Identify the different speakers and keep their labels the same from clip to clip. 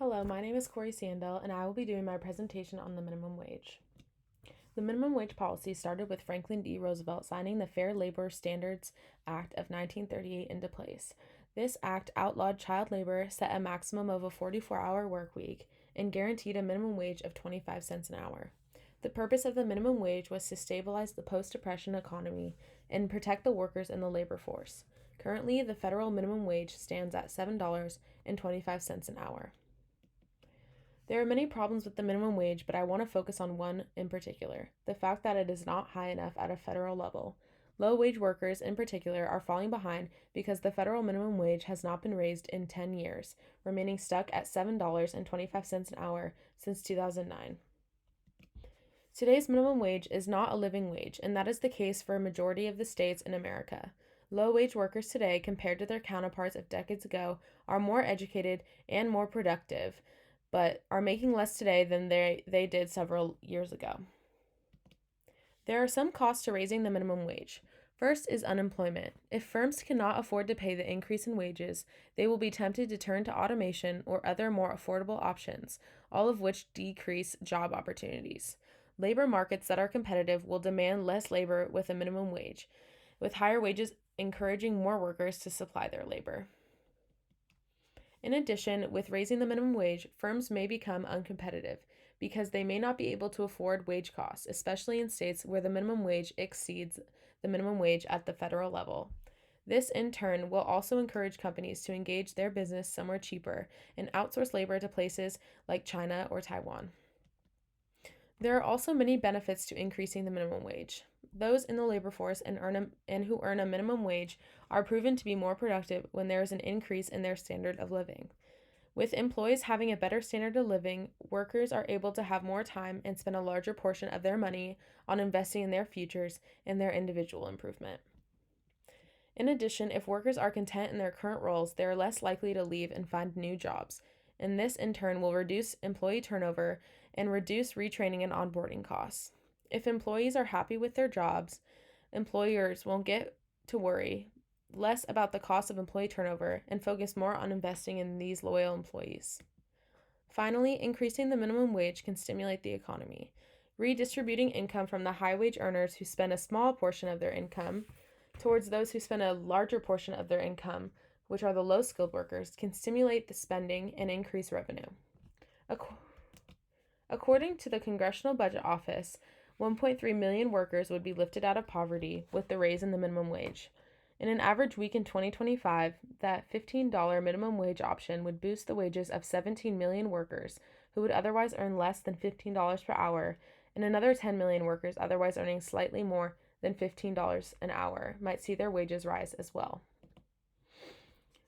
Speaker 1: Hello, my name is Corey Sandell, and I will be doing my presentation on the minimum wage. The minimum wage policy started with Franklin D. Roosevelt signing the Fair Labor Standards Act of 1938 into place. This act outlawed child labor, set a maximum of a 44-hour work week, and guaranteed a minimum wage of 25 cents an hour. The purpose of the minimum wage was to stabilize the post-depression economy and protect the workers in the labor force. Currently, the federal minimum wage stands at $7.25 an hour. There are many problems with the minimum wage, but I want to focus on one in particular: the fact that it is not high enough at a federal level. Low wage workers, in particular, are falling behind because the federal minimum wage has not been raised in 10 years, remaining stuck at $7.25 an hour since 2009. Today's minimum wage is not a living wage, and that is the case for a majority of the states in America. Low wage workers today, compared to their counterparts of decades ago, are more educated and more productive, but are making less today than they did several years ago. There are some costs to raising the minimum wage. First is unemployment. If firms cannot afford to pay the increase in wages, they will be tempted to turn to automation or other more affordable options, all of which decrease job opportunities. Labor markets that are competitive will demand less labor with a minimum wage, with higher wages encouraging more workers to supply their labor. In addition, with raising the minimum wage, firms may become uncompetitive because they may not be able to afford wage costs, especially in states where the minimum wage exceeds the minimum wage at the federal level. This, in turn, will also encourage companies to engage their business somewhere cheaper and outsource labor to places like China or Taiwan. There are also many benefits to increasing the minimum wage. Those in the labor force and who earn a minimum wage are proven to be more productive when there is an increase in their standard of living. With employees having a better standard of living, workers are able to have more time and spend a larger portion of their money on investing in their futures and their individual improvement. In addition, if workers are content in their current roles, they are less likely to leave and find new jobs, and this in turn will reduce employee turnover and reduce retraining and onboarding costs. If employees are happy with their jobs, employers won't get to worry less about the cost of employee turnover and focus more on investing in these loyal employees. Finally, increasing the minimum wage can stimulate the economy. Redistributing income from the high wage earners who spend a small portion of their income towards those who spend a larger portion of their income, which are the low skilled workers, can stimulate the spending and increase revenue. According to the Congressional Budget Office, 1.3 million workers would be lifted out of poverty with the raise in the minimum wage. In an average week in 2025, that $15 minimum wage option would boost the wages of 17 million workers who would otherwise earn less than $15 per hour, and another 10 million workers otherwise earning slightly more than $15 an hour might see their wages rise as well.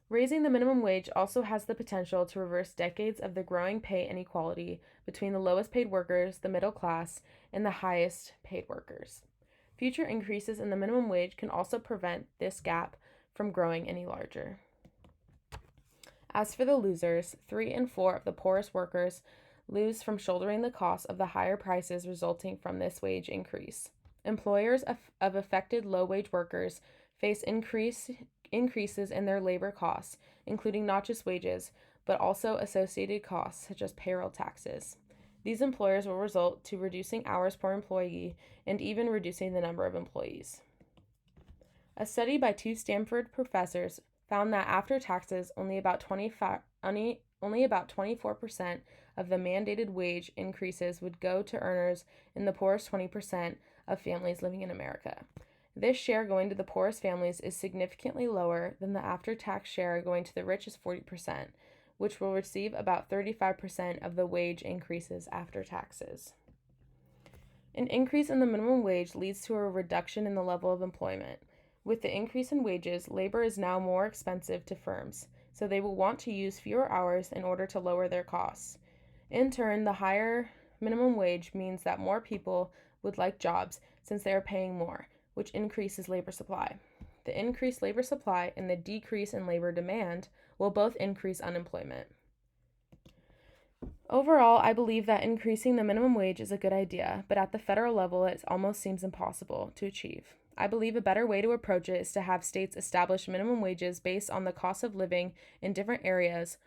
Speaker 1: Raising the minimum wage also has the potential to reverse decades of the growing pay inequality between the lowest paid workers, the middle class, and the highest paid workers. Future increases in the minimum wage can also prevent this gap from growing any larger. As for the losers, 3 in 4 of the poorest workers lose from shouldering the cost of the higher prices resulting from this wage increase. Employers of affected low-wage workers face increases in their labor costs, including not just wages, but also associated costs such as payroll taxes. These employers will result to reducing hours per employee and even reducing the number of employees. A study by 2 Stanford professors found that after taxes, only about 24% of the mandated wage increases would go to earners in the poorest 20% of families living in America. This share going to the poorest families is significantly lower than the after-tax share going to the richest 40%, which will receive about 35% of the wage increases after taxes. An increase in the minimum wage leads to a reduction in the level of employment. With the increase in wages, labor is now more expensive to firms, so they will want to use fewer hours in order to lower their costs. In turn, the higher minimum wage means that more people would like jobs since they are paying more, which increases labor supply. The increased labor supply and the decrease in labor demand will both increase unemployment. Overall, I believe that increasing the minimum wage is a good idea, but at the federal level, it almost seems impossible to achieve. I believe a better way to approach it is to have states establish minimum wages based on the cost of living in different areas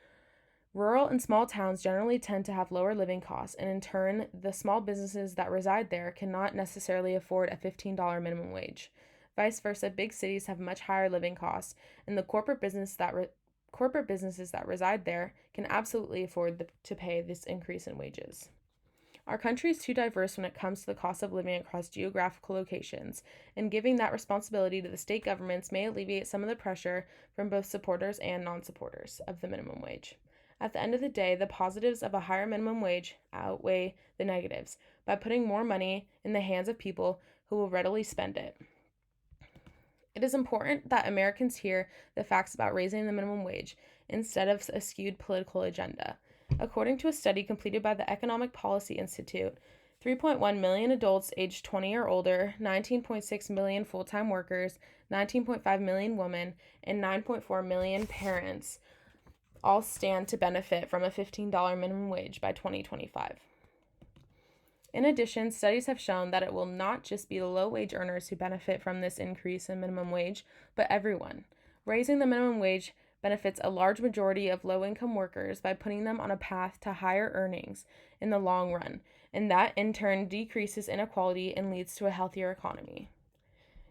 Speaker 1: Rural and small towns generally tend to have lower living costs, and in turn, the small businesses that reside there cannot necessarily afford a $15 minimum wage. Vice versa, big cities have much higher living costs, and the corporate businesses that reside there can absolutely afford to pay this increase in wages. Our country is too diverse when it comes to the cost of living across geographical locations, and giving that responsibility to the state governments may alleviate some of the pressure from both supporters and non supporters of the minimum wage. At the end of the day, the positives of a higher minimum wage outweigh the negatives by putting more money in the hands of people who will readily spend it. It is important that Americans hear the facts about raising the minimum wage instead of a skewed political agenda. According to a study completed by the Economic Policy Institute, 3.1 million adults aged 20 or older, 19.6 million full-time workers, 19.5 million women, and 9.4 million parents all stand to benefit from a $15 minimum wage by 2025. In addition, studies have shown that it will not just be the low-wage earners who benefit from this increase in minimum wage, but everyone. Raising the minimum wage benefits a large majority of low-income workers by putting them on a path to higher earnings in the long run, and that in turn decreases inequality and leads to a healthier economy.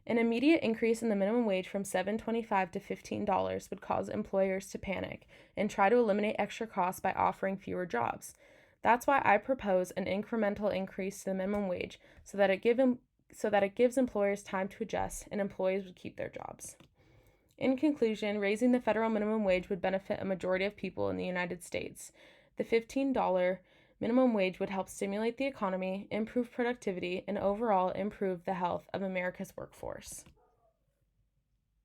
Speaker 1: An immediate increase in the minimum wage from $7.25 to $15 would cause employers to panic and try to eliminate extra costs by offering fewer jobs. That's why I propose an incremental increase to the minimum wage so that it gives employers time to adjust and employees would keep their jobs. In conclusion, raising the federal minimum wage would benefit a majority of people in the United States. The $15 minimum wage would help stimulate the economy, improve productivity, and overall improve the health of America's workforce.